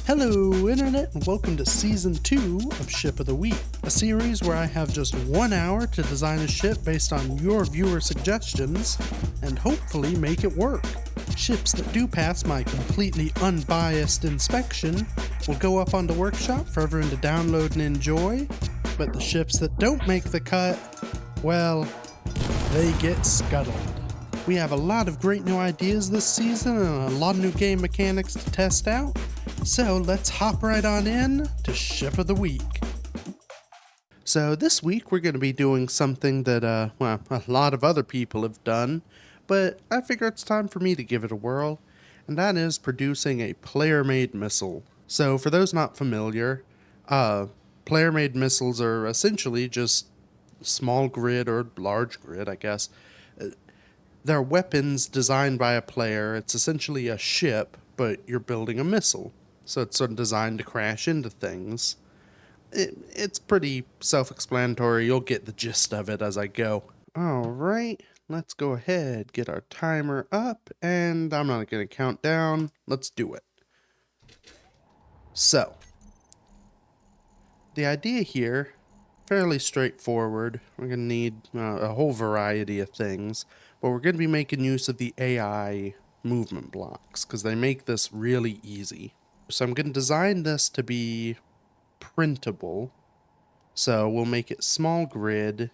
Hello, Internet, and welcome to Season 2 of Ship of the Week, a series where I have just 1 hour to design a ship based on your viewer suggestions, and hopefully make it work. Ships that do pass my completely unbiased inspection will go up on the workshop for everyone to download and enjoy, but the ships that don't make the cut, well, they get scuttled. We have a lot of great new ideas this season and a lot of new game mechanics to test out, so let's hop right on in to Ship of the Week. So this week we're going to be doing something that, a lot of other people have done, but I figure it's time for me to give it a whirl, and that is producing a player-made missile. So for those not familiar, player-made missiles are essentially just small grid or large grid, I guess. They're weapons designed by a player. It's essentially a ship, but you're building a missile. So it's sort of designed to crash into things. It's pretty self-explanatory. You'll get the gist of it as I go. Alright, let's go ahead, get our timer up, and I'm not going to count down. Let's do it. So, the idea here, fairly straightforward. We're going to need a whole variety of things, but we're going to be making use of the AI movement blocks because they make this really easy. So I'm going to design this to be printable. So we'll make it small grid.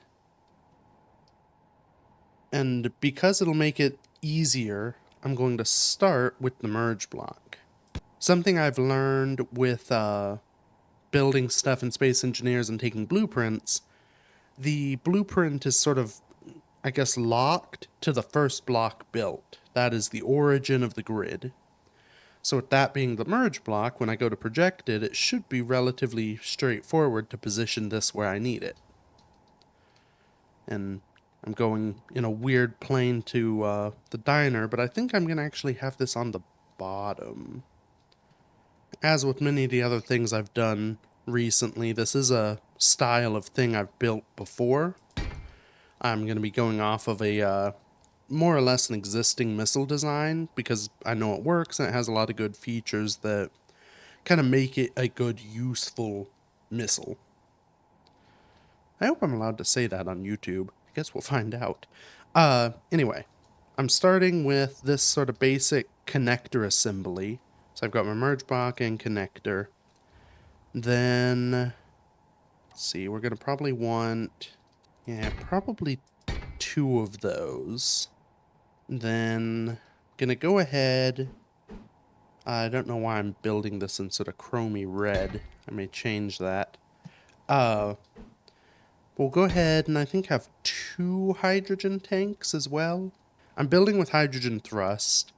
And because it'll make it easier, I'm going to start with the merge block. Something I've learned with building stuff in Space Engineers and taking blueprints, the blueprint is sort of, I guess, locked to the first block built. That is the origin of the grid. So with that being the merge block, when I go to project it, it should be relatively straightforward to position this where I need it. And I'm going in a weird plane to the diner, but I think I'm going to actually have this on the bottom. As with many of the other things I've done recently, this is a style of thing I've built before. I'm going to be going off of a more or less an existing missile design because I know it works and it has a lot of good features that kind of make it a good, useful missile. I hope I'm allowed to say that on YouTube. I guess we'll find out. Anyway, I'm starting with this sort of basic connector assembly. So I've got my merge block and connector. Then, let's see, we're going to probably want, probably 2 of those. Then, gonna go ahead, I don't know why I'm building this in sort of chromey red. I may change that. We'll go ahead and I think have 2 hydrogen tanks as well. I'm building with hydrogen thrust.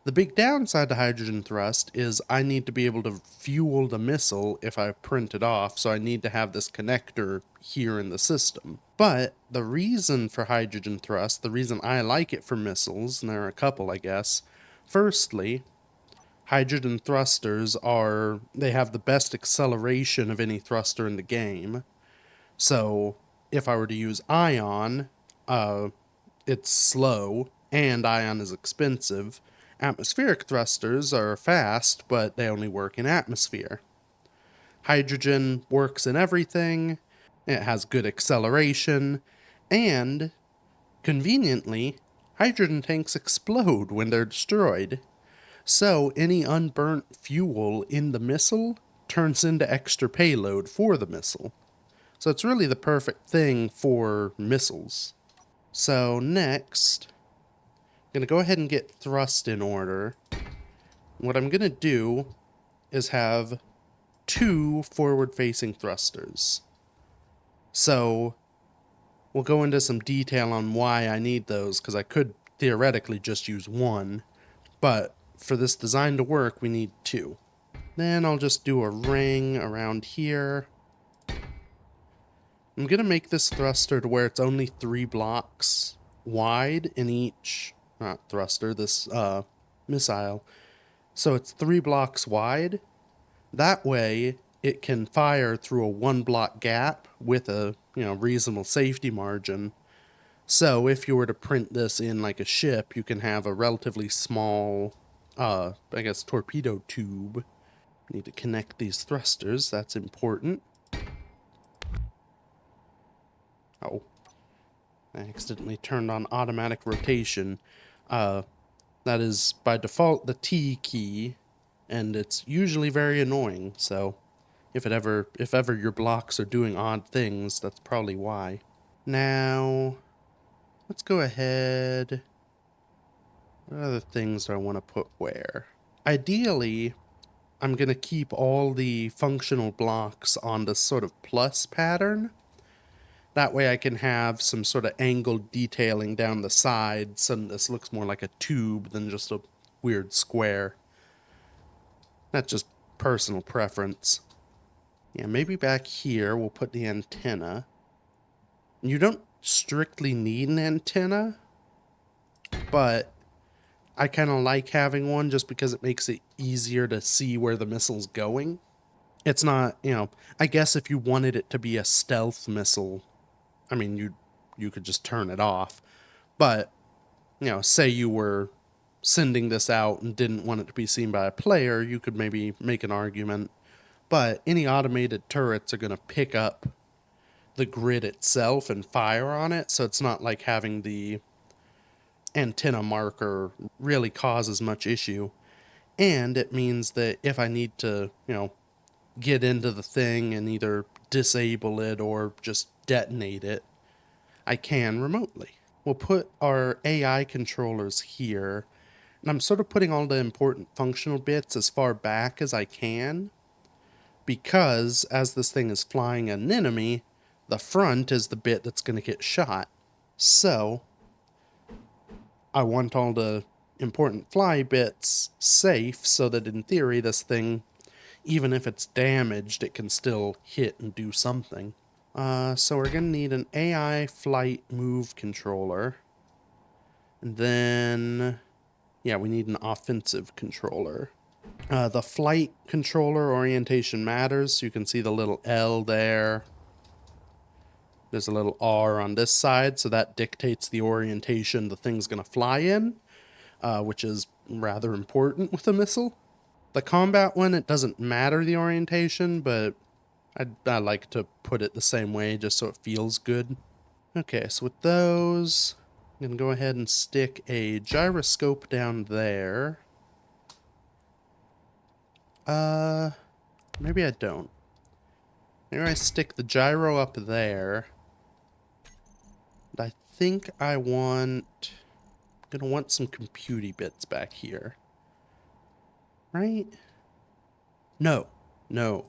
The big downside to hydrogen thrust is I need to be able to fuel the missile if I print it off, so I need to have this connector here in the system. But the reason for hydrogen thrust, the reason I like it for missiles, and there are a couple I guess, firstly, hydrogen thrusters they have the best acceleration of any thruster in the game. So if I were to use ion, it's slow, and ion is expensive. Atmospheric thrusters are fast, but they only work in atmosphere. Hydrogen works in everything, it has good acceleration, and, conveniently, hydrogen tanks explode when they're destroyed. So any unburnt fuel in the missile turns into extra payload for the missile. So it's really the perfect thing for missiles. So next, I'm going to go ahead and get thrust in order. What I'm going to do is have 2 forward-facing thrusters. So we'll go into some detail on why I need those, because I could theoretically just use 1, but for this design to work, we need 2. Then I'll just do a ring around here. I'm going to make this thruster to where it's only 3 blocks wide in each, not thruster, this missile. So it's 3 blocks wide. That way it can fire through a 1-block gap with a reasonable safety margin. So if you were to print this in like a ship, you can have a relatively small, torpedo tube Need to connect these thrusters, that's important. Oh, I accidentally turned on automatic rotation. That is by default the T key, and it's usually very annoying, so if ever your blocks are doing odd things, that's probably why. Now, let's go ahead. What other things do I want to put where? Ideally, I'm going to keep all the functional blocks on this sort of plus pattern. That way I can have some sort of angled detailing down the sides, and this looks more like a tube than just a weird square. That's just personal preference. Yeah, maybe back here we'll put the antenna. You don't strictly need an antenna, but I kind of like having one just because it makes it easier to see where the missile's going. It's not, I guess if you wanted it to be a stealth missile, I mean, you could just turn it off. But, say you were sending this out and didn't want it to be seen by a player, you could maybe make an argument. But any automated turrets are going to pick up the grid itself and fire on it, so it's not like having the antenna marker really causes much issue. And it means that if I need to, get into the thing and either disable it or just detonate it, I can remotely. We'll put our AI controllers here, and I'm sort of putting all the important functional bits as far back as I can, because as this thing is flying an enemy, the front is the bit that's going to get shot. So, I want all the important fly bits safe so that in theory this thing, even if it's damaged, it can still hit and do something. So we're going to need an AI flight move controller. And then, yeah, we need an offensive controller. The flight controller orientation matters. You can see the little L there. There's a little R on this side, so that dictates the orientation the thing's going to fly in, which is rather important with a missile. The combat one, it doesn't matter the orientation, but I like to put it the same way just so it feels good. Okay, so with those, I'm going to go ahead and stick a gyroscope down there. Maybe I don't. Maybe I stick the gyro up there. And I think I'm gonna want some computey bits back here. Right? No. No.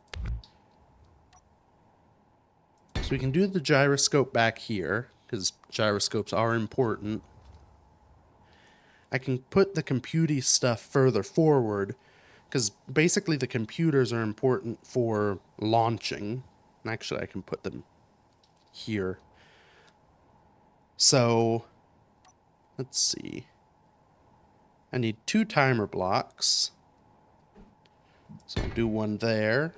So we can do the gyroscope back here, because gyroscopes are important. I can put the computey stuff further forward, because basically the computers are important for launching. And actually, I can put them here. So, let's see. I need 2 timer blocks. So I'll do one there,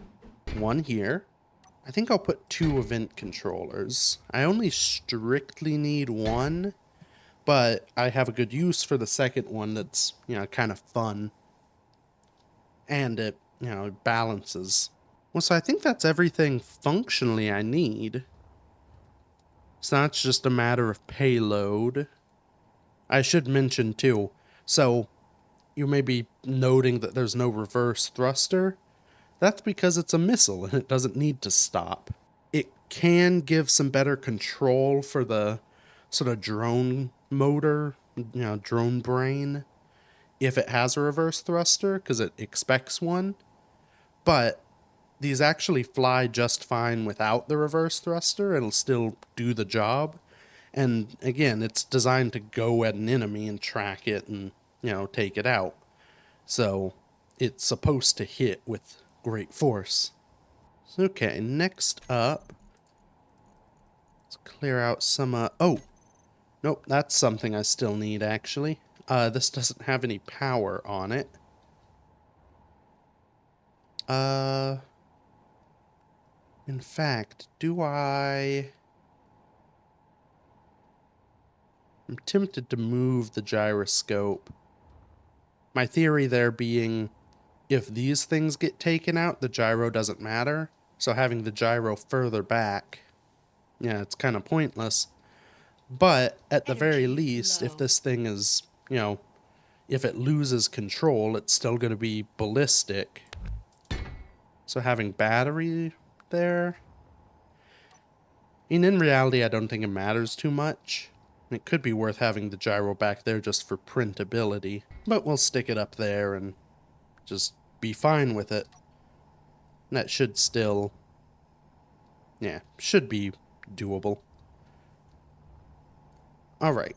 one here. I think I'll put 2 event controllers. I only strictly need 1, but I have a good use for the second one that's, kind of fun. And it balances. Well, so I think that's everything functionally I need. So now it's just a matter of payload. I should mention too, so you may be noting that there's no reverse thruster. That's because it's a missile and it doesn't need to stop. It can give some better control for the sort of drone motor, drone brain, if it has a reverse thruster, because it expects one. But these actually fly just fine without the reverse thruster. It'll still do the job. And again, it's designed to go at an enemy and track it and, take it out. So it's supposed to hit with great force. Okay, next up, let's clear out some, oh, nope, that's something I still need, actually. This doesn't have any power on it. In fact, I'm tempted to move the gyroscope. My theory there being, if these things get taken out, the gyro doesn't matter. So having the gyro further back, yeah, it's kind of pointless. But at the very least, if this thing is, if it loses control, it's still going to be ballistic. So having battery there, in reality, I don't think it matters too much. It could be worth having the gyro back there just for printability, but we'll stick it up there and just be fine with it. That should still, yeah, should be doable. Alright,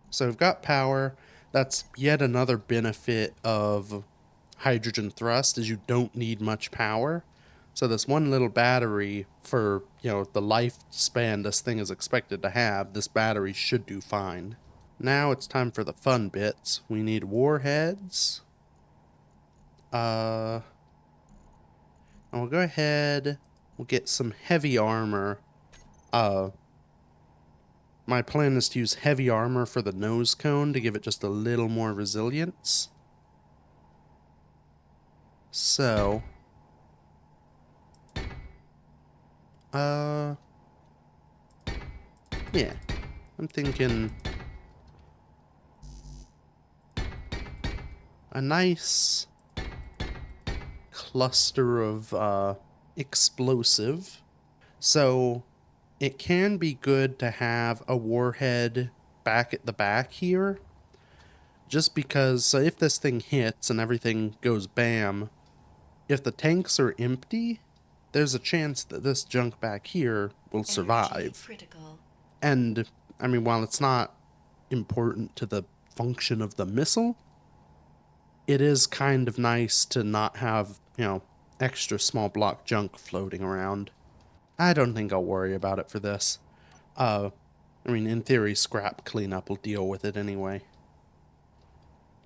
so we've got power. That's yet another benefit of hydrogen thrust, is you don't need much power. So this one little battery, for, the lifespan this thing is expected to have, this battery should do fine. Now it's time for the fun bits. We need warheads. And we'll go ahead, we'll get some heavy armor. My plan is to use heavy armor for the nose cone to give it just a little more resilience. So, yeah, I'm thinking a nice cluster of explosive. So it can be good to have a warhead back at the back here, just because, so if this thing hits and everything goes bam, if the tanks are empty, there's a chance that this junk back here will survive. And, I mean, while it's not important to the function of the missile, it is kind of nice to not have, extra small block junk floating around. I don't think I'll worry about it for this. I mean, in theory, scrap cleanup will deal with it anyway.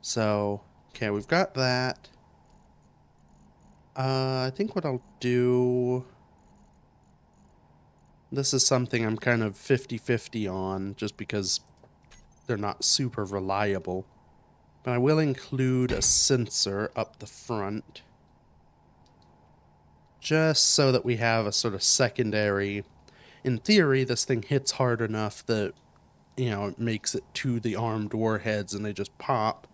So, okay, we've got that. I think what I'll do... This is something I'm kind of 50-50 on, just because they're not super reliable. But I will include a sensor up the front, just so that we have a sort of secondary... In theory, this thing hits hard enough that, it makes it to the armed warheads and they just pop.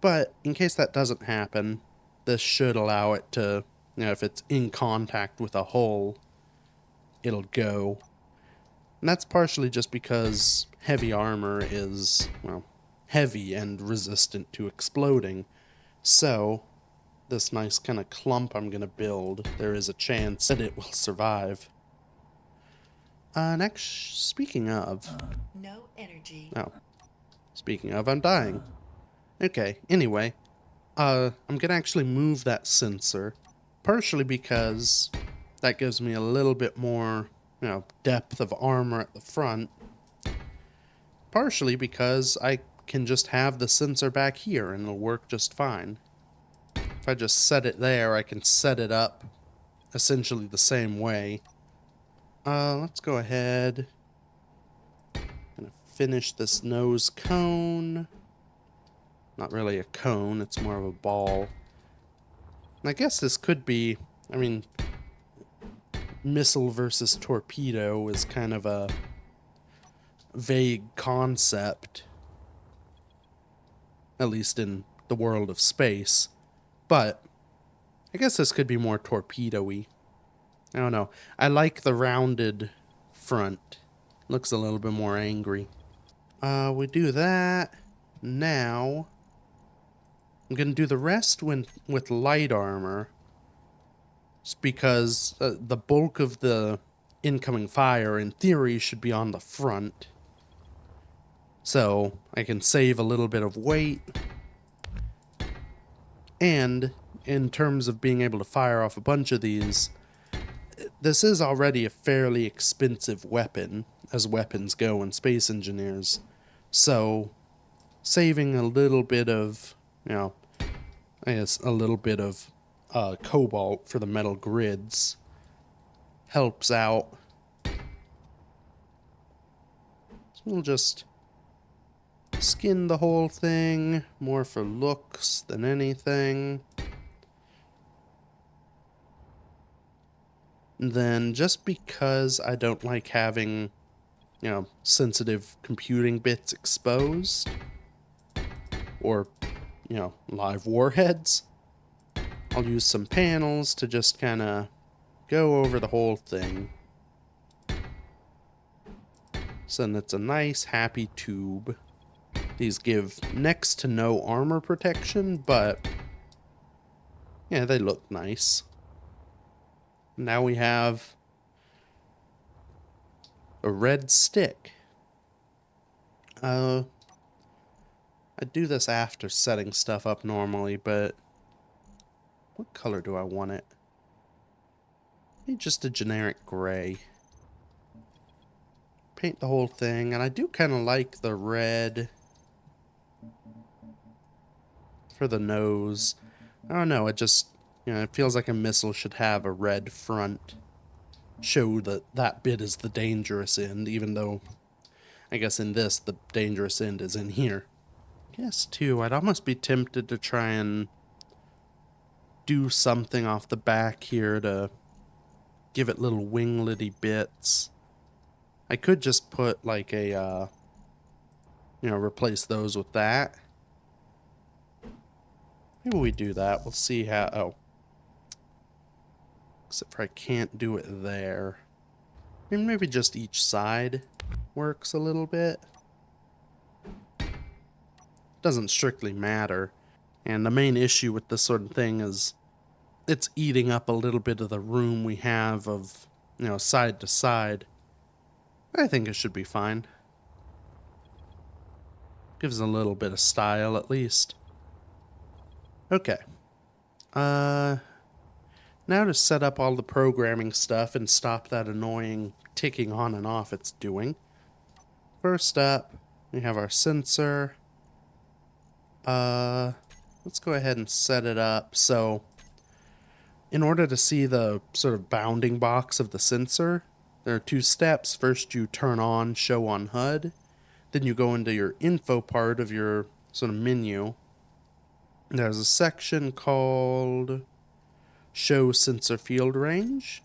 But in case that doesn't happen, this should allow it to, if it's in contact with a hull, it'll go. And that's partially just because heavy armor is, heavy and resistant to exploding. So, this nice kind of clump I'm going to build, there is a chance that it will survive. Next, speaking of... No energy. Oh. Speaking of, I'm dying. Okay, anyway. I'm gonna actually move that sensor. Partially because that gives me a little bit more, depth of armor at the front. Partially because I can just have the sensor back here and it'll work just fine. If I just set it there, I can set it up essentially the same way. Let's go ahead and finish this nose cone. Not really a cone, it's more of a ball. And I guess this could be, I mean, missile versus torpedo is kind of a vague concept, at least in the world of space. But I guess this could be more torpedo-y. I don't know. I like the rounded front. Looks a little bit more angry. We do that. Now, I'm going to do the rest with light armor. Just because the bulk of the incoming fire, in theory, should be on the front. So, I can save a little bit of weight. And, in terms of being able to fire off a bunch of these... This is already a fairly expensive weapon, as weapons go in Space Engineers. So, saving a little bit of, I guess a little bit of cobalt for the metal grids helps out. So we'll just skin the whole thing, more for looks than anything. And then just because I don't like having, sensitive computing bits exposed, or, live warheads, I'll use some panels to just kind of go over the whole thing. So then it's a nice, happy tube. These give next to no armor protection, but yeah, they look nice. Now we have a red stick. I do this after setting stuff up normally, but what color do I want it? Maybe just a generic gray. Paint the whole thing, and I do kind of like the red for the nose. I don't know, it just, it feels like a missile should have a red front. Show that that bit is the dangerous end, even though I guess in this the dangerous end is in here. Guess too, I'd almost be tempted to try and do something off the back here to give it little winglety bits. I could just put like a replace those with that. Maybe we do that. We'll see how. Oh, except for I can't do it there. I mean, maybe just each side works a little bit. Doesn't strictly matter. And the main issue with this sort of thing is it's eating up a little bit of the room we have of, side to side. I think it should be fine. Gives a little bit of style at least. Okay. Now to set up all the programming stuff and stop that annoying ticking on and off it's doing. First up, we have our sensor. Let's go ahead and set it up. So, in order to see the sort of bounding box of the sensor, there are two steps. First, you turn on Show on HUD. Then you go into your info part of your sort of menu. There's a section called Show Sensor Field Range.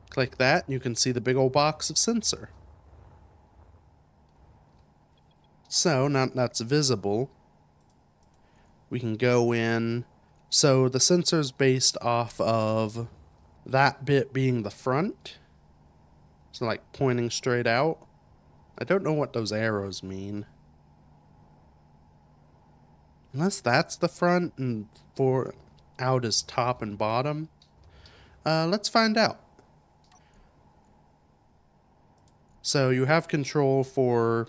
Click that, and you can see the big old box of sensor. So, now that's visible, we can go in. So the sensor is based off of that bit being the front. So like pointing straight out. I don't know what those arrows mean. Unless that's the front and for out is top and bottom. Let's find out. So you have control for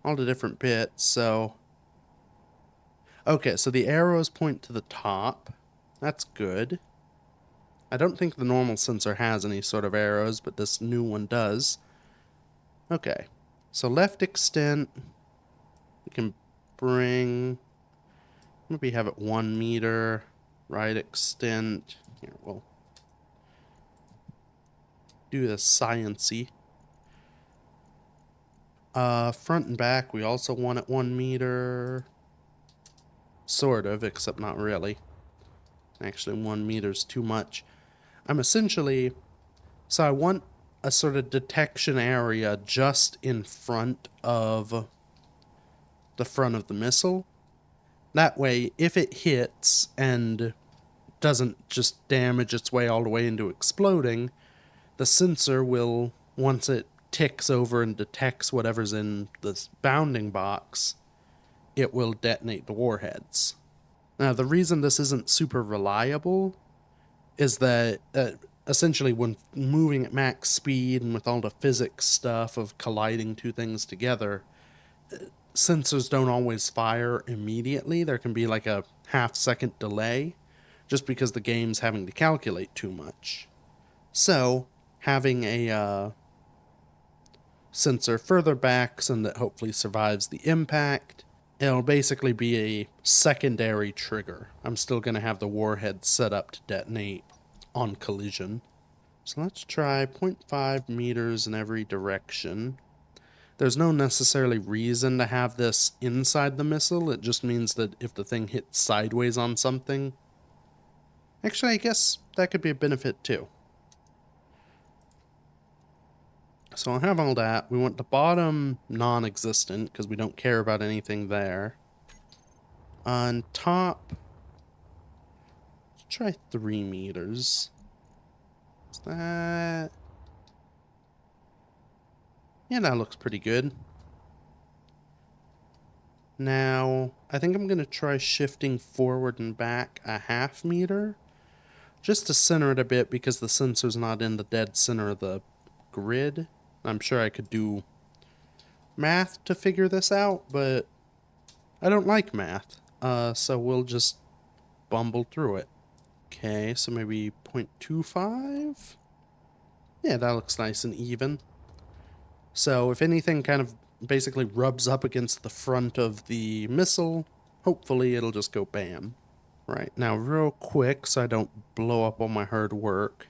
all the different bits. So okay, so the arrows point to the top. That's good. I don't think the normal sensor has any sort of arrows, but this new one does. Okay, so left extent, we can bring, maybe have it 1 meter. Right extent, here, we'll do the science-y. Front and back, we also want it 1 meter. Sort of, except not really. Actually, 1 meter's too much. I'm essentially, so I want a sort of detection area just in front of the front of the missile. That way, if it hits and doesn't just damage its way all the way into exploding, the sensor will, once it ticks over and detects whatever's in this bounding box, it will detonate the warheads. Now, the reason this isn't super reliable is that essentially when moving at max speed and with all the physics stuff of colliding two things together, sensors don't always fire immediately. There can be like a half-second delay just because the game's having to calculate too much. So, having a sensor further back so that hopefully survives the impact, it'll basically be a secondary trigger. I'm still going to have the warhead set up to detonate on collision. So let's try 0.5 meters in every direction. There's no necessarily reason to have this inside the missile. It just means that if the thing hits sideways on something... Actually, I guess that could be a benefit too. So I'll have all that. We want the bottom non-existent because we don't care about anything there. On top, let's try 3 meters. Is that... Yeah, that looks pretty good. Now, I think I'm going to try shifting forward and back a 0.5 meter. Just to center it a bit because the sensor's not in the dead center of the grid. I'm sure I could do math to figure this out, but I don't like math. So we'll just bumble through it. Okay, so maybe 0.25? Yeah, that looks nice and even. So if anything kind of basically rubs up against the front of the missile, hopefully it'll just go bam. Right, now real quick so I don't blow up all my hard work.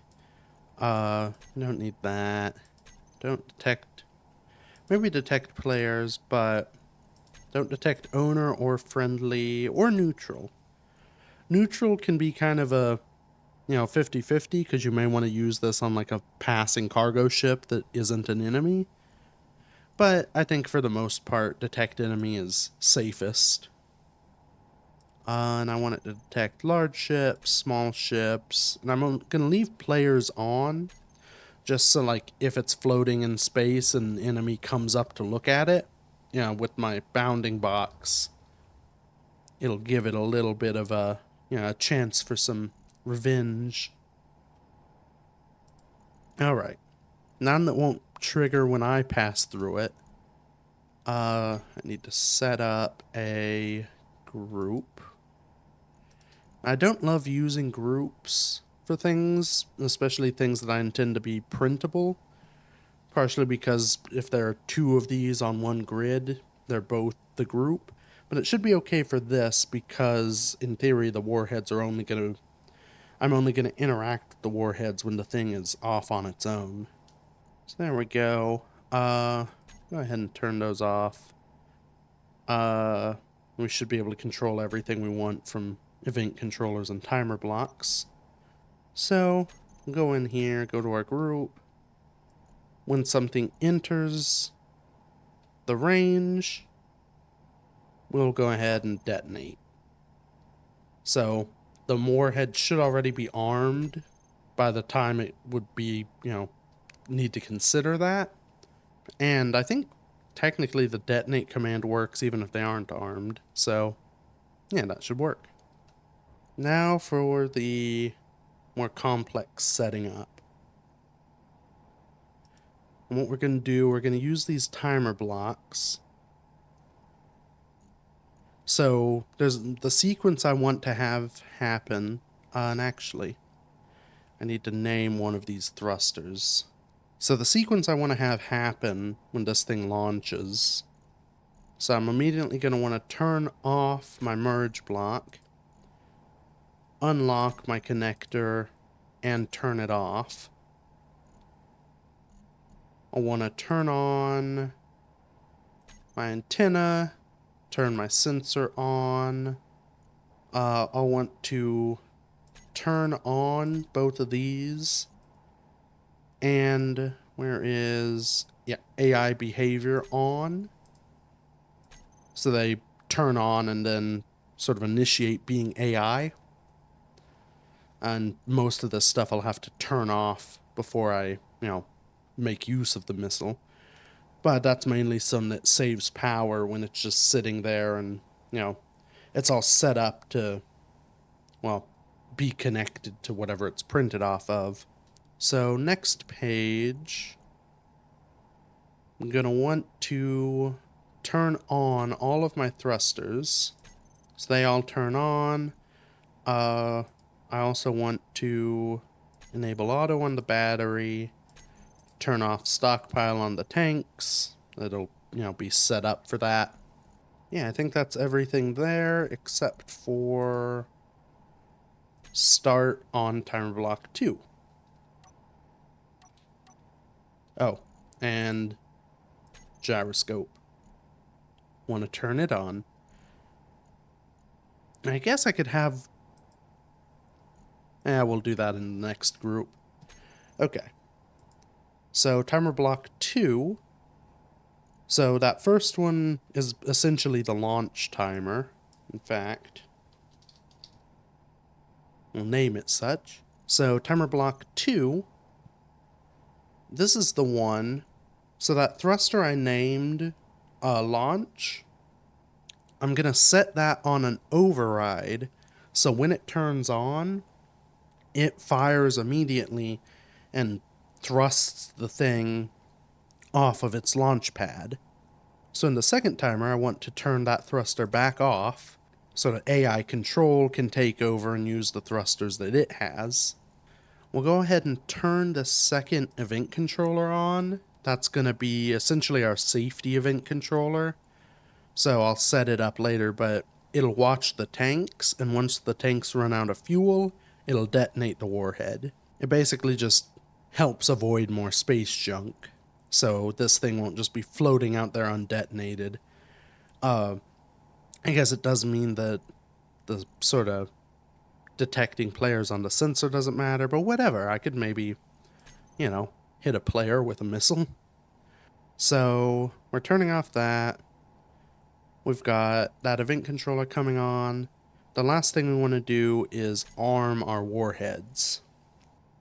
Don't need that. Don't detect... Maybe detect players, but don't detect owner or friendly or neutral. Neutral can be kind of a, 50-50 because you may want to use this on like a passing cargo ship that isn't an enemy. But I think for the most part, detect enemy is safest. And I want it to detect large ships, small ships, and I'm going to leave players on just so like if it's floating in space and an enemy comes up to look at it, with my bounding box, it'll give it a little bit of a, a chance for some revenge. Alright. None that won't trigger when I pass through it. I need to set up a group. I don't love using groups for things, especially things that I intend to be printable. Partially because if there are 2 of these on one grid, they're both the group. But it should be okay for this because, in theory, the warheads are only going to... I'm only going to interact with the warheads when the thing is off on its own. So there we go. Go ahead and turn those off. We should be able to control everything we want from event controllers and timer blocks. So, go in here, go to our group. When something enters the range, we'll go ahead and detonate. So, the warhead should already be armed by the time it would be, need to consider that. And I think technically the detonate command works even if they aren't armed. So, yeah, that should work. Now for the more complex setting up. And what we're going to do, we're going to use these timer blocks. So there's the sequence I want to have happen, and actually, I need to name one of these thrusters. So the sequence I want to have happen when this thing launches. So I'm immediately going to want to turn off my merge block, unlock my connector, and turn it off. I want to turn on my antenna, turn my sensor on. I'll want to turn on both of these. And where is, AI behavior on. So they turn on and then sort of initiate being AI. And most of this stuff I'll have to turn off before I, make use of the missile. But that's mainly some that saves power when it's just sitting there and, it's all set up to, well, be connected to whatever it's printed off of. So next page, I'm going to want to turn on all of my thrusters. So they all turn on. I also want to enable auto on the battery, turn off stockpile on the tanks. It'll, be set up for that. Yeah, I think that's everything there except for start on timer block 2. Oh, and gyroscope. Want to turn it on. I guess I could have... we'll do that in the next group. Okay. So timer block 2. So that first one is essentially the launch timer. In fact, we'll name it such. So timer block 2, this is the one. So that thruster I named launch, I'm going to set that on an override. So when it turns on, it fires immediately and thrusts the thing off of its launch pad. So in the second timer, I want to turn that thruster back off so that AI control can take over and use the thrusters that it has. We'll go ahead and turn the second event controller on. That's going to be essentially our safety event controller. So I'll set it up later, but it'll watch the tanks, and once the tanks run out of fuel, it'll detonate the warhead. It basically just helps avoid more space junk, so this thing won't just be floating out there undetonated. I guess it does mean that the sort of detecting players on the sensor doesn't matter, but whatever. I could maybe, hit a player with a missile. So we're turning off that. We've got that event controller coming on. The last thing we want to do is arm our warheads.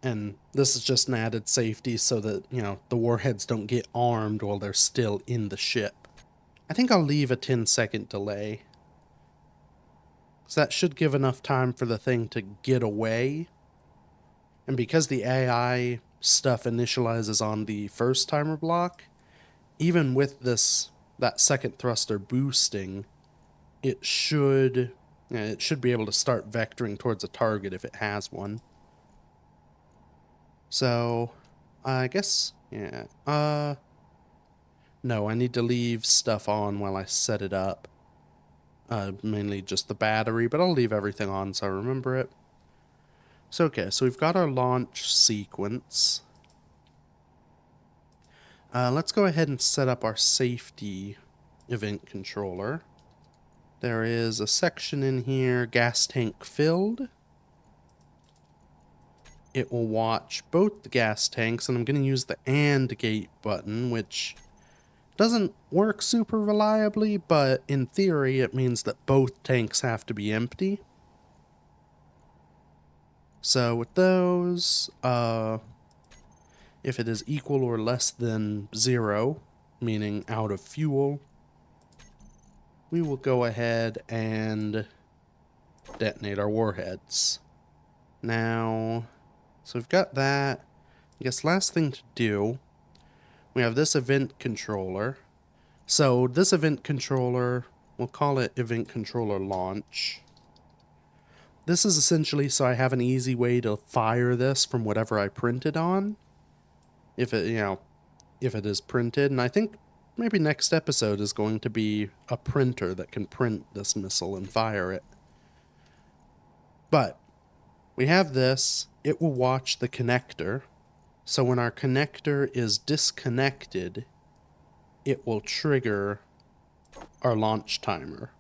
And this is just an added safety so that, the warheads don't get armed while they're still in the ship. I think I'll leave a 10-second delay. So that should give enough time for the thing to get away. And because the AI stuff initializes on the first timer block, even with that second thruster boosting, it should be able to start vectoring towards a target if it has one. So, I guess, no, I need to leave stuff on while I set it up. Mainly just the battery, but I'll leave everything on so I remember it. So, okay, so we've got our launch sequence. Let's go ahead and set up our safety event controller. There is a section in here, gas tank filled. It will watch both the gas tanks, and I'm going to use the AND gate button, which doesn't work super reliably, but in theory it means that both tanks have to be empty. So with those, if it is equal or less than 0, meaning out of fuel, we will go ahead and detonate our warheads. Now, so we've got that. I guess last thing to do, we have this event controller. So this event controller, we'll call it event controller launch. This is essentially so I have an easy way to fire this from whatever I printed on. If it, if it is printed. And I think maybe next episode is going to be a printer that can print this missile and fire it. But we have this. It will watch the connector. So when our connector is disconnected, it will trigger our launch timer.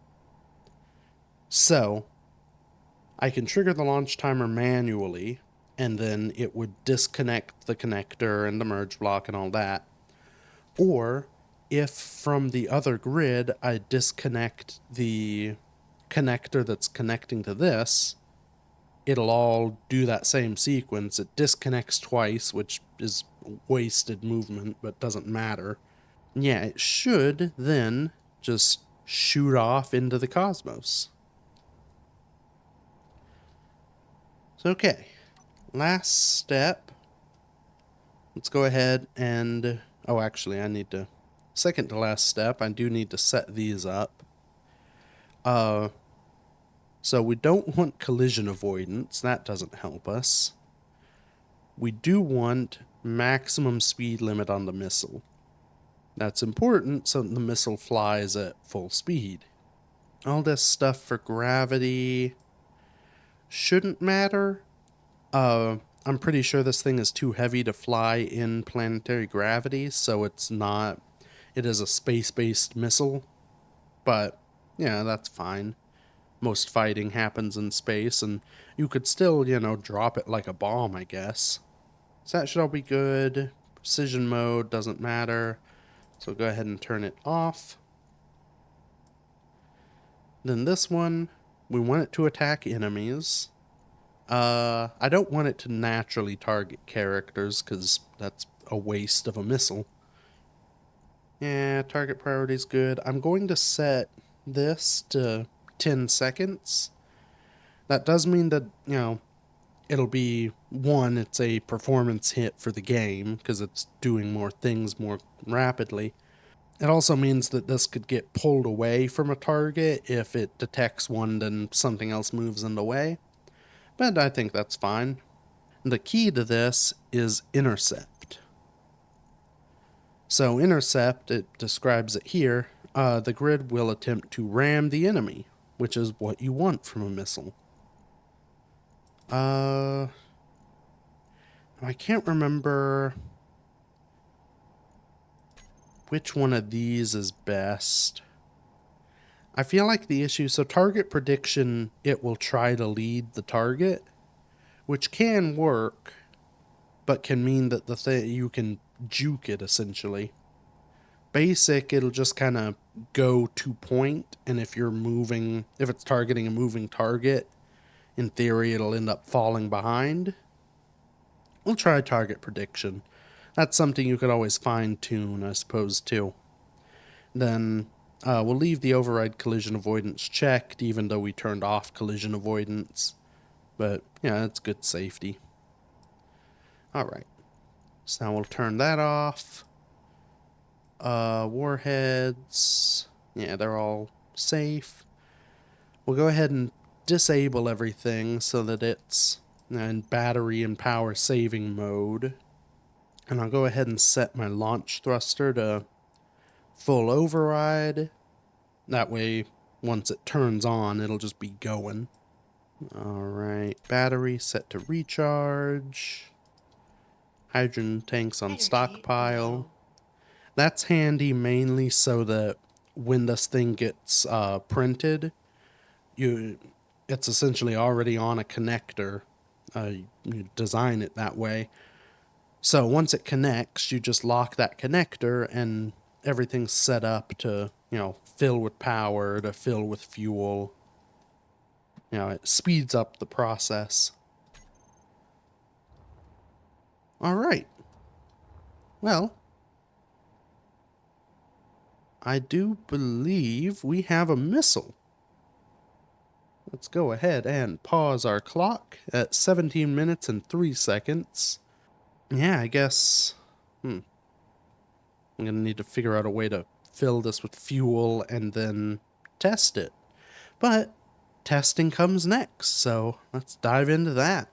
So I can trigger the launch timer manually, and then it would disconnect the connector and the merge block and all that. Or if from the other grid I disconnect the connector that's connecting to this, it'll all do that same sequence. It disconnects twice, which is wasted movement, but doesn't matter. Yeah, it should then just shoot off into the cosmos. So, okay. Last step. Let's go ahead and... Oh, actually, I need to... Second to last step, I do need to set these up. So we don't want collision avoidance. That doesn't help us. We do want maximum speed limit on the missile. That's important so the missile flies at full speed. All this stuff for gravity shouldn't matter. I'm pretty sure this thing is too heavy to fly in planetary gravity, so it's not it is a space-based missile, but yeah, that's fine. Most fighting happens in space, and you could still, drop it like a bomb, I guess. So that should all be good. Precision mode doesn't matter, so go ahead and turn it off. Then this one, we want it to attack enemies. I don't want it to naturally target characters, because that's a waste of a missile. Yeah, target priority is good. I'm going to set this to 10 seconds. That does mean that, it'll be, one, it's a performance hit for the game, because it's doing more things more rapidly. It also means that this could get pulled away from a target if it detects one, then something else moves in the way. But I think that's fine. The key to this is intercept. So intercept, it describes it here, the grid will attempt to ram the enemy, which is what you want from a missile. I can't remember which one of these is best. I feel like the issue, so target prediction, it will try to lead the target, which can work, but can mean that you can juke it essentially. Basic, it'll just kind of go to point, and if it's targeting a moving target, in theory it'll end up falling behind. We'll try target prediction. That's something you could always fine tune, I suppose, too. Then we'll leave the override collision avoidance checked, even though we turned off collision avoidance. But yeah, it's good safety. Alright, so now we'll turn that off. Warheads, yeah, they're all safe. We'll go ahead and disable everything so that it's in battery and power saving mode. And I'll go ahead and set my launch thruster to full override. That way, once it turns on, it'll just be going. Alright, battery set to recharge. Hydrogen tanks on stockpile. That's handy mainly so that when this thing gets printed, it's essentially already on a connector. You design it that way. So once it connects, you just lock that connector and everything's set up to, fill with power, to fill with fuel. It speeds up the process. All right. Well, I do believe we have a missile. Let's go ahead and pause our clock at 17 minutes and 3 seconds. Yeah, I guess... I'm gonna need to figure out a way to fill this with fuel and then test it. But testing comes next, so let's dive into that.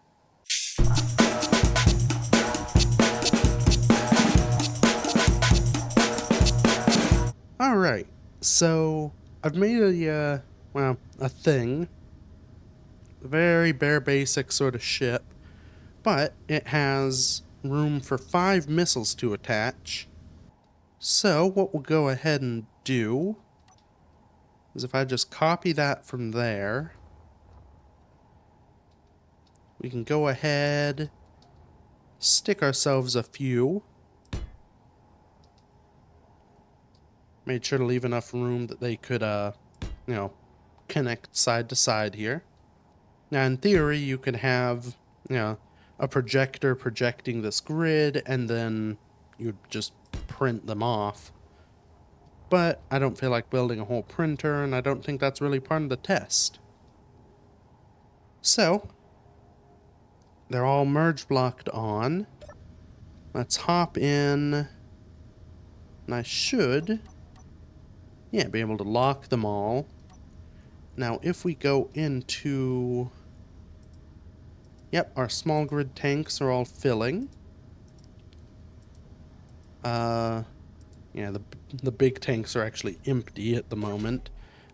Alright, so I've made a thing. A very bare basic sort of ship, but it has room for 5 missiles to attach. So what we'll go ahead and do is if I just copy that from there, we can go ahead, stick ourselves a few. Made sure to leave enough room that they could, connect side to side here. Now, in theory, you could have, a projector projecting this grid, and then you'd just print them off. But I don't feel like building a whole printer, and I don't think that's really part of the test. So, they're all merge blocked on. Let's hop in, and I should, be able to lock them all. Now, if we go into... Yep, our small grid tanks are all filling. The big tanks are actually empty at the moment.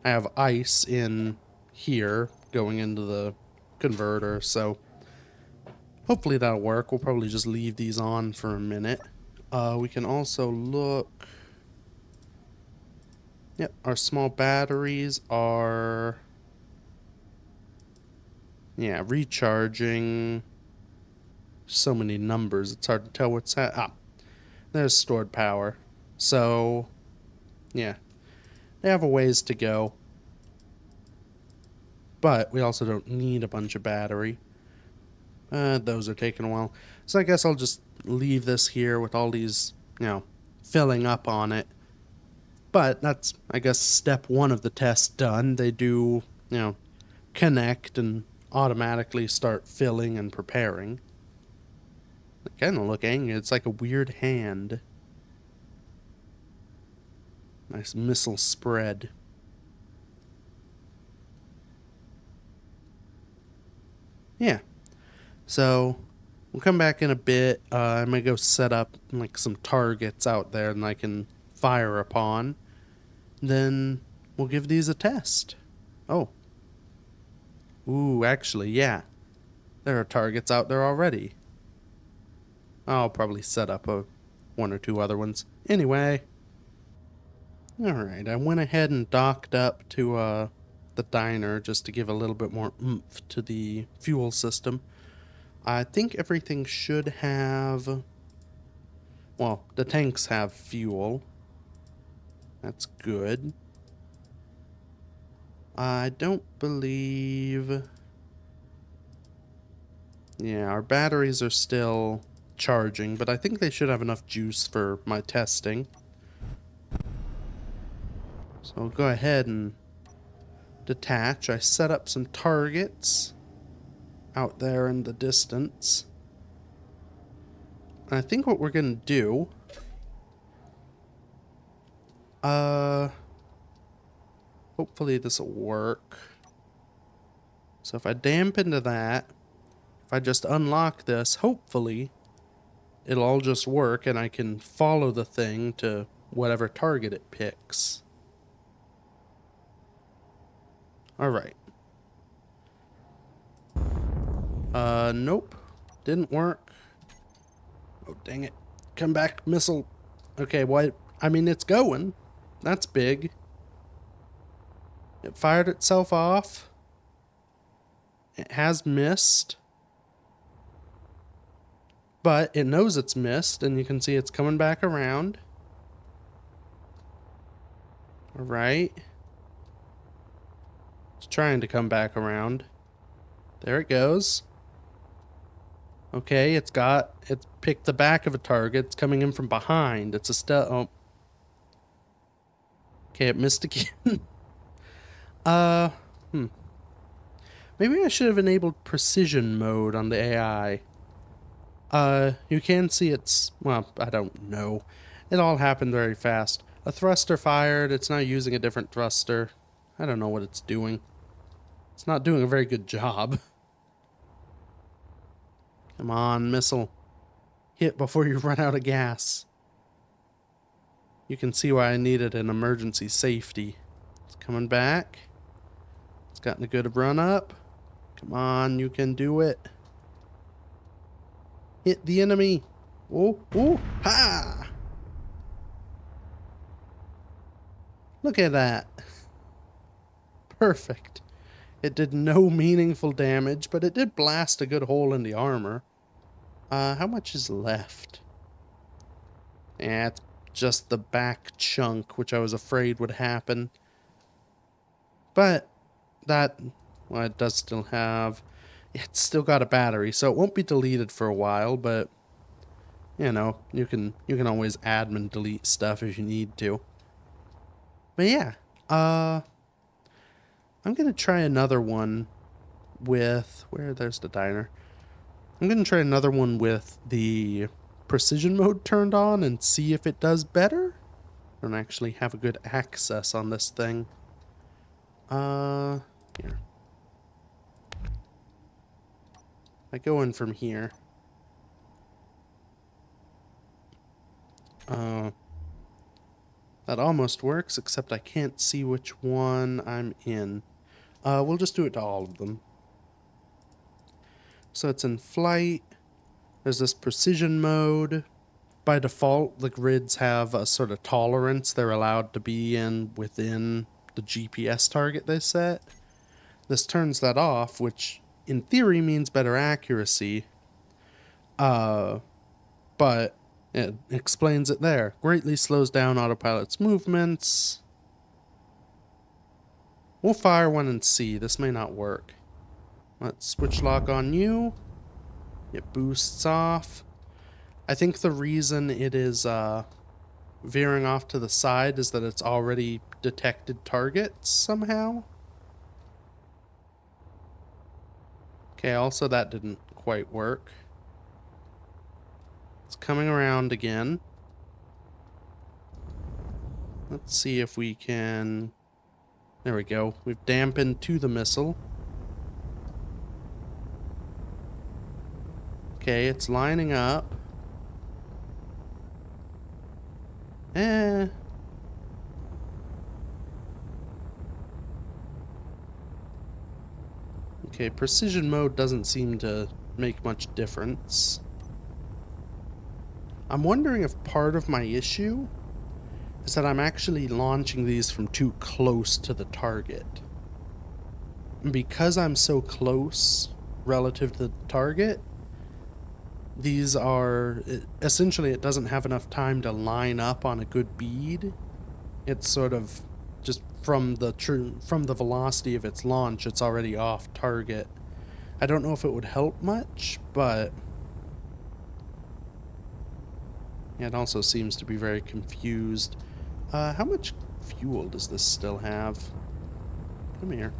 I have ice in here going into the converter, so hopefully that'll work. We'll probably just leave these on for a minute. We can also look... Yep, our small batteries are, yeah, recharging. So many numbers, it's hard to tell what's there's stored power. So, yeah, they have a ways to go. But we also don't need a bunch of battery. Those are taking a while. So I guess I'll just leave this here with all these, filling up on it. But that's, I guess, step one of the test done. They do, connect and automatically start filling and preparing. They kind of look angry. It's like a weird hand. Nice missile spread. Yeah. So we'll come back in a bit. I'm gonna go set up like some targets out there and I can fire upon. Then we'll give these a test. Oh. Ooh, actually, yeah. There are targets out there already. I'll probably set up one or two other ones. Anyway. Alright, I went ahead and docked up to the diner just to give a little bit more oomph to the fuel system. I think everything should have... Well, the tanks have fuel. That's good. I don't believe... Yeah, our batteries are still charging, but I think they should have enough juice for my testing. So I'll go ahead and detach. I set up some targets out there in the distance. And I think what we're going to do... Hopefully this will work. So if I damp into that, if I just unlock this, hopefully it'll all just work and I can follow the thing to whatever target it picks. Alright. Nope. Didn't work. Oh, dang it. Come back, missile. Okay, what? I mean, it's going. That's big. It fired itself off. It has missed. But it knows it's missed, and you can see it's coming back around. Alright. It's trying to come back around. There it goes. Okay, it's picked the back of a target. It's coming in from behind. It's a oh. Okay, it missed again. uh, Maybe I should have enabled precision mode on the AI. You can see it's, well, I don't know. It all happened very fast. A thruster fired. It's now using a different thruster. I don't know what it's doing. It's not doing a very good job. Come on, missile. Hit before you run out of gas. You can see why I needed an emergency safety. It's coming back. It's gotten a good run up. Come on, you can do it. Hit the enemy. Oh, oh, ha! Look at that. Perfect. It did no meaningful damage, but it did blast a good hole in the armor. How much is left? Yeah, it's just the back chunk, which I was afraid would happen. But that, well, it does still have... It's still got a battery, so it won't be deleted for a while, but... You know, you can always admin delete stuff if you need to. But yeah, I'm gonna try another one with... There's the diner. I'm gonna try another one with the precision mode turned on and see if it does better. I don't actually have a good access on this thing. Here. I go in from here. That almost works, except I can't see which one I'm in. We'll just do it to all of them. So it's in flight. There's this precision mode. by default, the grids have a sort of tolerance they're allowed to be in within the GPS target they set. This turns that off, which in theory means better accuracy, but it explains it there. Greatly slows down autopilot's movements. We'll fire one and see. This may not work. Let's switch lock on you. It boosts off. I think the reason it is veering off to the side is that it's already detected targets somehow. Okay, also that didn't quite work. It's coming around again. Let's see if we can... There we go. We've dampened to the missile. Okay, it's lining up. Eh. Okay, precision mode doesn't seem to make much difference. I'm wondering if part of my issue is that I'm actually launching these from too close to the target. And because I'm so close relative to the target, these are... essentially, it doesn't have enough time to line up on a good bead. It's sort of just from the velocity of its launch, it's already off target. I don't know if it would help much, but... yeah, it also seems to be very confused. How much fuel does this still have? Come here.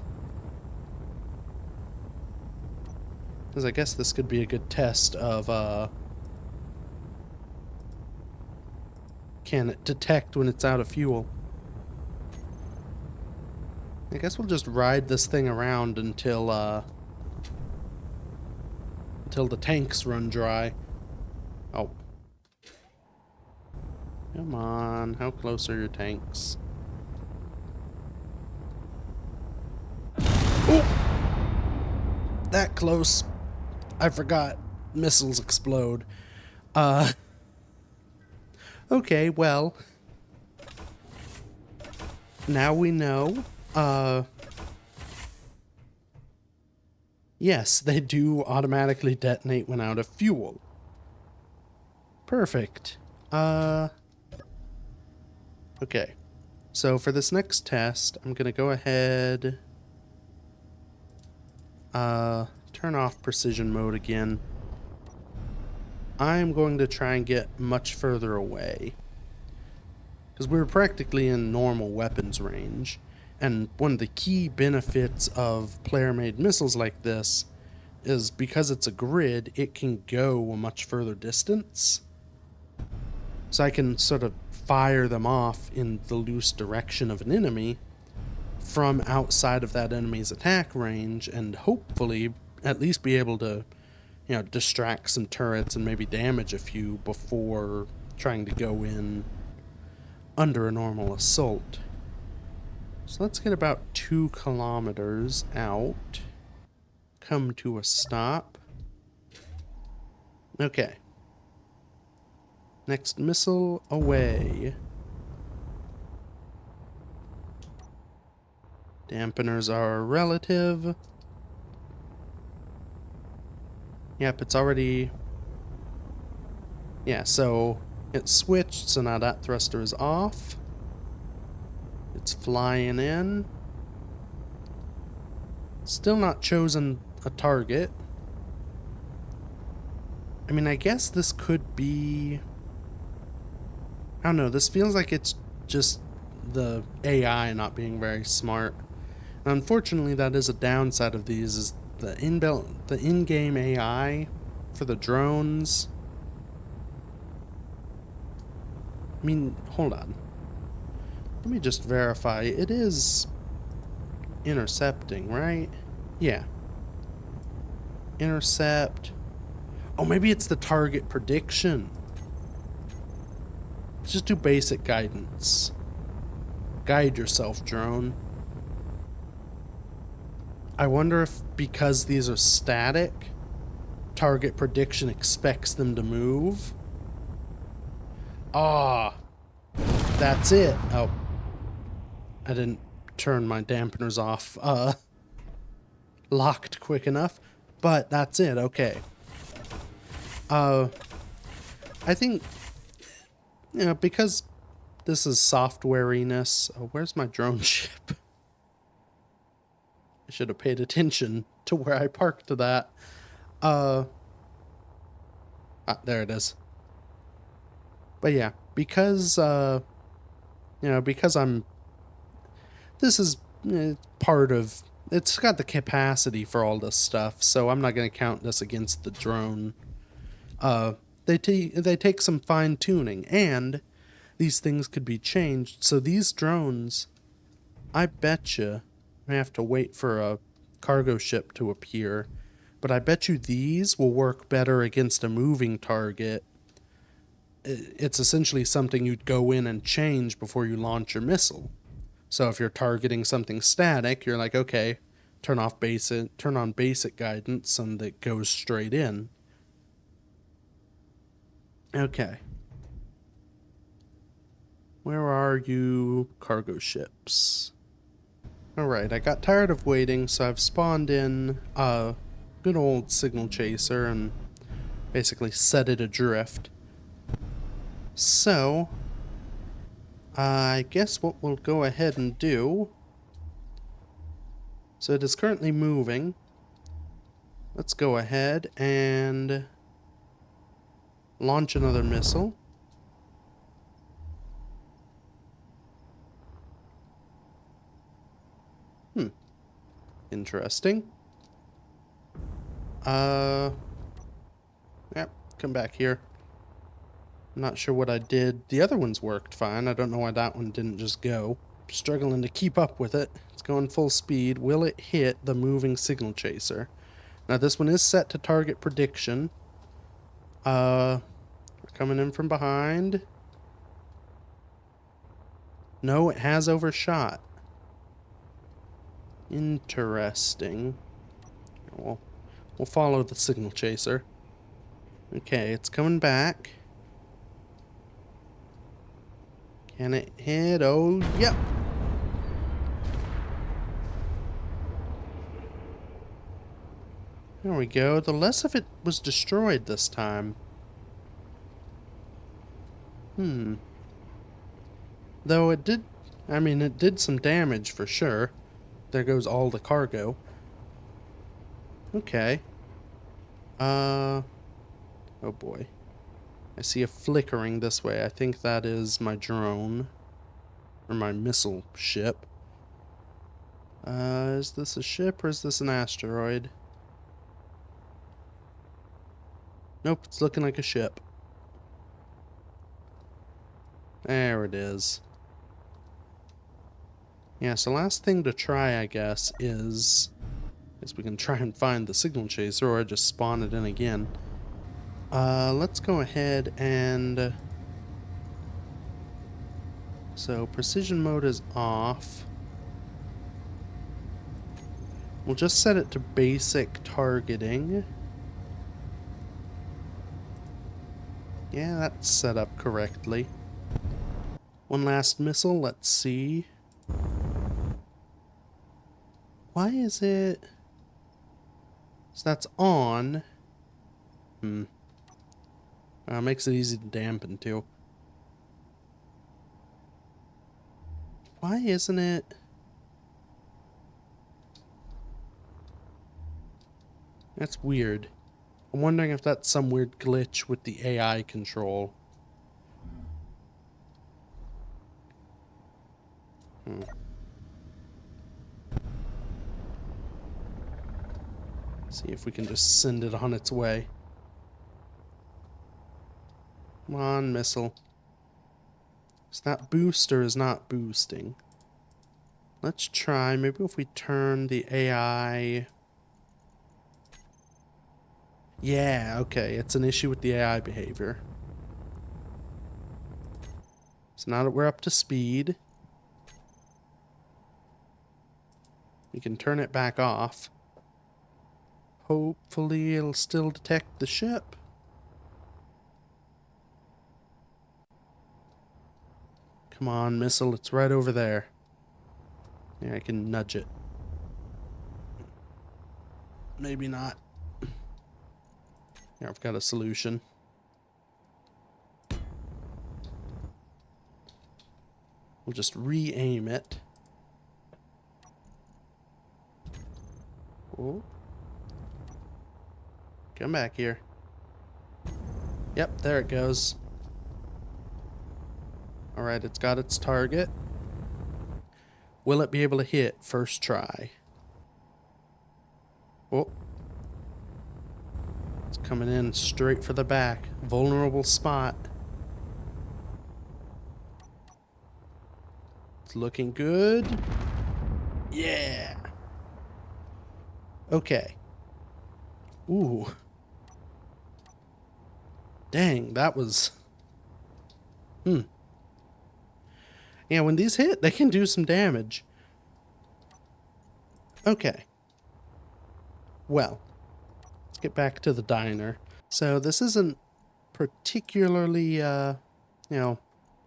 Because I guess this could be a good test of, can it detect when it's out of fuel? I guess we'll just ride this thing around until the tanks run dry. Oh. Come on, how close are your tanks? Oh! That close. I forgot. Missiles explode. Okay, well. Now we know. Yes, they do automatically detonate when out of fuel. Perfect. Okay. So for this next test, I'm gonna go ahead... turn off precision mode again. I'm going to try and get much further away. Because we're practically in normal weapons range. And one of the key benefits of player-made missiles like this is because it's a grid, it can go a much further distance. So I can sort of fire them off in the loose direction of an enemy from outside of that enemy's attack range and hopefully at least be able to, you know, distract some turrets and maybe damage a few before trying to go in under a normal assault. So let's get about 2 kilometers out. Come to a stop. Okay. Next missile away. Dampeners are relative. Yep, it's already... yeah, so it switched, so now that thruster is off. It's flying in. Still not chosen a target. I mean, I guess this could be... I don't know, this feels like it's just the AI not being very smart. And unfortunately, that is a downside of these, is the in-game AI for the drones. I mean, hold on. Let me just verify. It is intercepting, right? Yeah. Intercept. Oh, maybe it's the target prediction. Let's just do basic guidance. Guide yourself, drone. I wonder if because these are static, target prediction expects them to move. Ah, that's it. Oh, I didn't turn my dampeners off locked quick enough, but that's it. Okay. Uh, I think, because this is softwareiness. Oh, where's my drone ship? I should have paid attention to where I parked that. Uh, there it is. But yeah, because because this is part of, it's got the capacity for all this stuff, so I'm not going to count this against the drone. Uh, they take some fine tuning, and these things could be changed. So these drones, I betcha, I have to wait for a cargo ship to appear, but I bet you these will work better against a moving target. It's essentially something you'd go in and change before you launch your missile. So if you're targeting something static, you're like, okay, turn on basic guidance, and it goes straight in. Okay. Where are you, cargo ships? Alright, I got tired of waiting, so I've spawned in a good old signal chaser and basically set it adrift. So, I guess what we'll go ahead and do... So it is currently moving. Let's go ahead and launch another missile. Interesting. Yep, come back here. I'm not sure what I did. The other ones worked fine. I don't know why that one didn't just go. Struggling to keep up with it. It's going full speed. Will it hit the moving signal chaser? Now this one is set to target prediction. We're coming in from behind. No, it has overshot. Interesting. We'll follow the signal chaser. Okay, it's coming back. Can it hit? Oh, yep. There we go. The less of it was destroyed this time. Though it did, it did some damage for sure. There goes all the cargo. Okay. Oh boy. I see a flickering this way. I think that is my drone. Or my missile ship. Is this a ship or is this an asteroid? Nope, it's looking like a ship. There it is. Yeah, so last thing to try, I guess, is we can try and find the signal chaser or just spawn it in again. Let's go ahead and... So, precision mode is off. We'll just set it to basic targeting. Yeah, that's set up correctly. One last missile, let's see. Why is it... So that's on. Makes it easy to dampen too. Why isn't it... That's weird. I'm wondering if that's some weird glitch with the AI control. See if we can just send it on its way. Come on, missile. So that booster is not boosting. Let's try, maybe if we turn the AI... Yeah, okay, it's an issue with the AI behavior. So now that we're up to speed, we can turn it back off. Hopefully it'll still detect the ship. Come on, missile, it's right over there. Yeah, I can nudge it. Maybe not. Here, I've got a solution. We'll just re-aim it. Oh. Come back here. Yep, there it goes. Alright, it's got its target. Will it be able to hit first try? Oh. It's coming in straight for the back. Vulnerable spot. It's looking good. Yeah. Okay. Ooh. Dang, that was... Yeah, when these hit, they can do some damage. Okay. Well, let's get back to the diner. So this isn't particularly,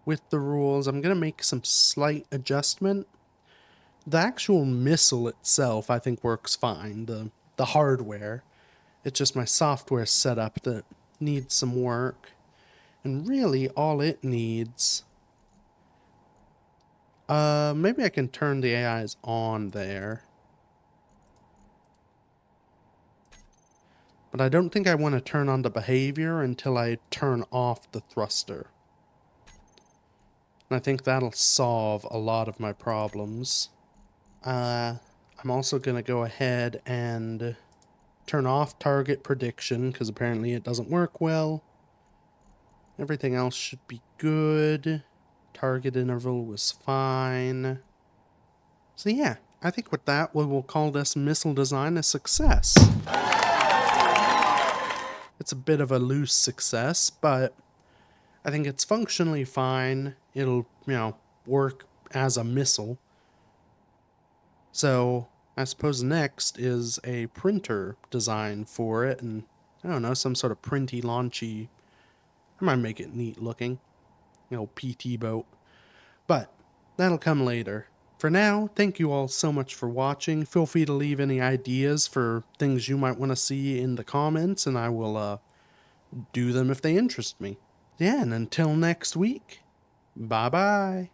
with the rules. I'm going to make some slight adjustment. The actual missile itself, I think, works fine. The hardware. It's just my software setup that needs some work. And really, all it needs... maybe I can turn the AIs on there. But I don't think I want to turn on the behavior until I turn off the thruster. And I think that'll solve a lot of my problems. I'm also going to go ahead and turn off target prediction, because apparently it doesn't work well. Everything else should be good. Target interval was fine. So yeah, I think with that, we will call this missile design a success. It's a bit of a loose success, but I think it's functionally fine. It'll, work as a missile. So I suppose next is a printer design for it, and I don't know, some sort of printy launchy. I might make it neat looking. PT boat. But that'll come later. For now, thank you all so much for watching. Feel free to leave any ideas for things you might want to see in the comments, and I will do them if they interest me. Yeah, and until next week, bye-bye.